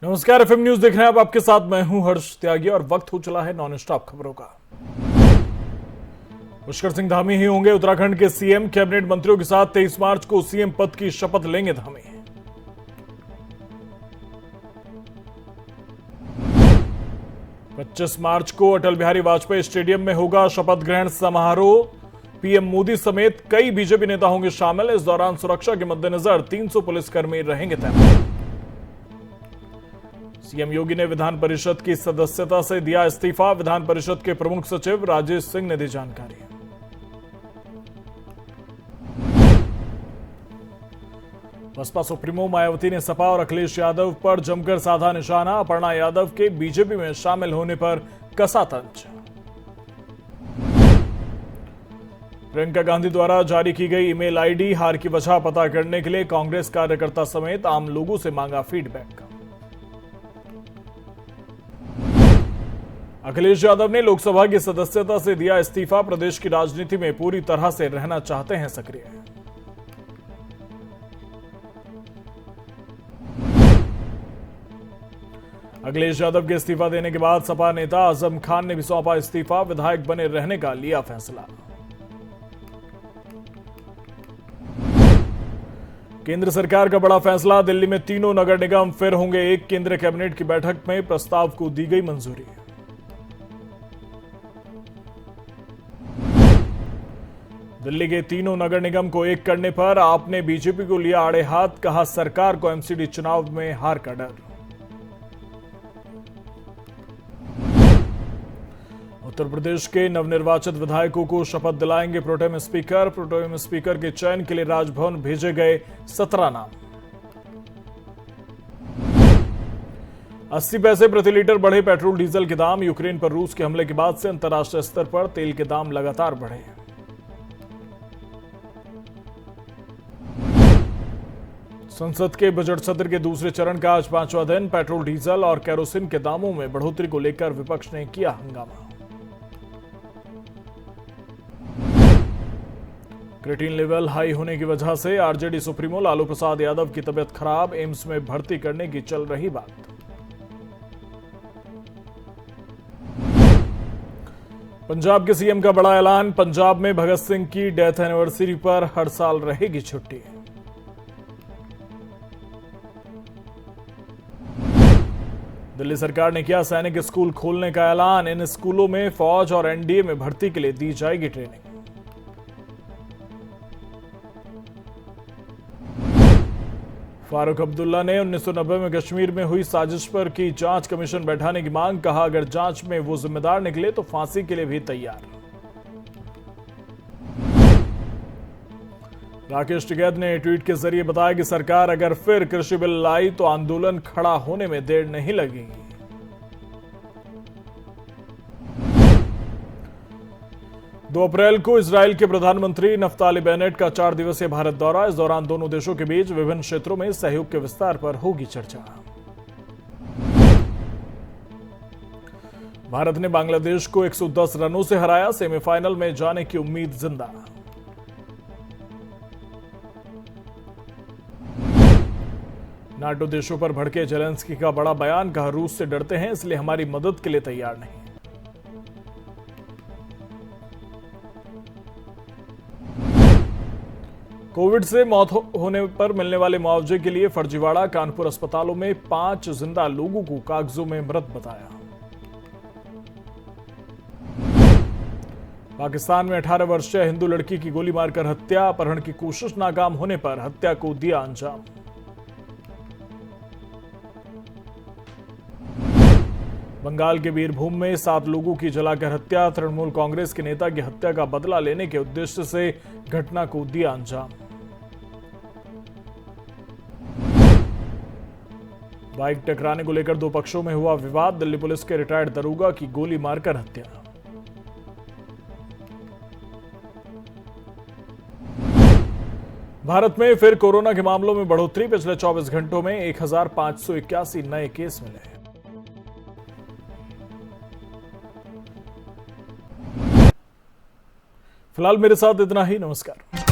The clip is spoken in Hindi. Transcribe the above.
नमस्कार, एफएम न्यूज देख रहे हैं आप। आपके साथ मैं हूं हर्ष त्यागी और वक्त हो चला है नॉन स्टॉप खबरों का। पुष्कर सिंह धामी ही होंगे उत्तराखंड के सीएम। कैबिनेट मंत्रियों के साथ 23 मार्च को सीएम पद की शपथ लेंगे धामी। पच्चीस मार्च को अटल बिहारी वाजपेयी स्टेडियम में होगा शपथ ग्रहण समारोह। पीएम मोदी समेत कई बीजेपी नेता होंगे शामिल। इस दौरान सुरक्षा के मद्देनजर 300 पुलिसकर्मी रहेंगे तैनात। सीएम योगी ने विधान परिषद की सदस्यता से दिया इस्तीफा। विधान परिषद के प्रमुख सचिव राजेश सिंह ने दी जानकारी। बसपा सुप्रीमो मायावती ने सपा और अखिलेश यादव पर जमकर साधा निशाना। अपर्णा यादव के बीजेपी में शामिल होने पर कसा तंज। प्रियंका गांधी द्वारा जारी की गई ईमेल आईडी हार की वजह पता करने के लिए कांग्रेस कार्यकर्ता समेत आम लोगों से मांगा फीडबैक। अखिलेश यादव ने लोकसभा की सदस्यता से दिया इस्तीफा। प्रदेश की राजनीति में पूरी तरह से रहना चाहते हैं सक्रिय। अखिलेश यादव के इस्तीफा देने के बाद सपा नेता आजम खान ने भी सौंपा इस्तीफा। विधायक बने रहने का लिया फैसला। केंद्र सरकार का बड़ा फैसला। दिल्ली में तीनों नगर निगम फिर होंगे एक। केंद्रीय कैबिनेट की बैठक में प्रस्ताव को दी गई मंजूरी। दिल्ली के तीनों नगर निगम को एक करने पर आपने बीजेपी को लिया आड़े हाथ। कहा सरकार को एमसीडी चुनाव में हार का डर। उत्तर प्रदेश के नवनिर्वाचित विधायकों को शपथ दिलाएंगे प्रोटेम स्पीकर। प्रोटेम स्पीकर के चयन के लिए राजभवन भेजे गए 17 नाम। 80 पैसे प्रति लीटर बढ़े पेट्रोल डीजल के दाम। यूक्रेन पर रूस के हमले के बाद से अंतर्राष्ट्रीय स्तर पर तेल के दाम लगातार बढ़े। संसद के बजट सत्र के दूसरे चरण का आज 5वां दिन। पेट्रोल डीजल और केरोसिन के दामों में बढ़ोतरी को लेकर विपक्ष ने किया हंगामा। क्रिएटिनिन लेवल हाई होने की वजह से आरजेडी सुप्रीमो लालू प्रसाद यादव की तबीयत खराब। एम्स में भर्ती करने की चल रही बात। पंजाब के सीएम का बड़ा ऐलान। पंजाब में भगत सिंह की डेथ एनिवर्सरी पर हर साल रहेगी छुट्टी। दिल्ली सरकार ने किया सैनिक स्कूल खोलने का ऐलान। इन स्कूलों में फौज और एनडीए में भर्ती के लिए दी जाएगी ट्रेनिंग। फारूक अब्दुल्ला ने 1990 में कश्मीर में हुई साजिश पर की जांच कमीशन बैठाने की मांग। कहा अगर जांच में वो जिम्मेदार निकले तो फांसी के लिए भी तैयार। राकेश टिकैत ने ट्वीट के जरिए बताया कि सरकार अगर फिर कृषि बिल लाई तो आंदोलन खड़ा होने में देर नहीं लगेगी। दो अप्रैल को इजरायल के प्रधानमंत्री नफ्ताली बेनेट का 4 दिवसीय भारत दौरा। इस दौरान दोनों देशों के बीच विभिन्न क्षेत्रों में सहयोग के विस्तार पर होगी चर्चा। भारत ने बांग्लादेश को 110 रनों से हराया। सेमीफाइनल में जाने की उम्मीद जिंदा। नाटो देशों पर भड़के जेलेंस्की का बड़ा बयान। कहा रूस से डरते हैं इसलिए हमारी मदद के लिए तैयार नहीं। कोविड से मौत होने पर मिलने वाले मुआवजे के लिए फर्जीवाड़ा। कानपुर अस्पतालों में 5 जिंदा लोगों को कागजों में मृत बताया। पाकिस्तान में 18 वर्षीय हिंदू लड़की की गोली मारकर हत्या। अपहरण की कोशिश नाकाम होने पर हत्या को दिया अंजाम। बंगाल के बीरभूम में 7 लोगों की जलाकर हत्या। तृणमूल कांग्रेस के नेता की हत्या का बदला लेने के उद्देश्य से घटना को दिया अंजाम। बाइक टकराने को लेकर 2 पक्षों में हुआ विवाद। दिल्ली पुलिस के रिटायर्ड दरोगा की गोली मारकर हत्या। भारत में फिर कोरोना के मामलों में बढ़ोतरी। पिछले 24 घंटों में 1581 नए केस मिले। फिलहाल मेरे साथ इतना ही। नमस्कार।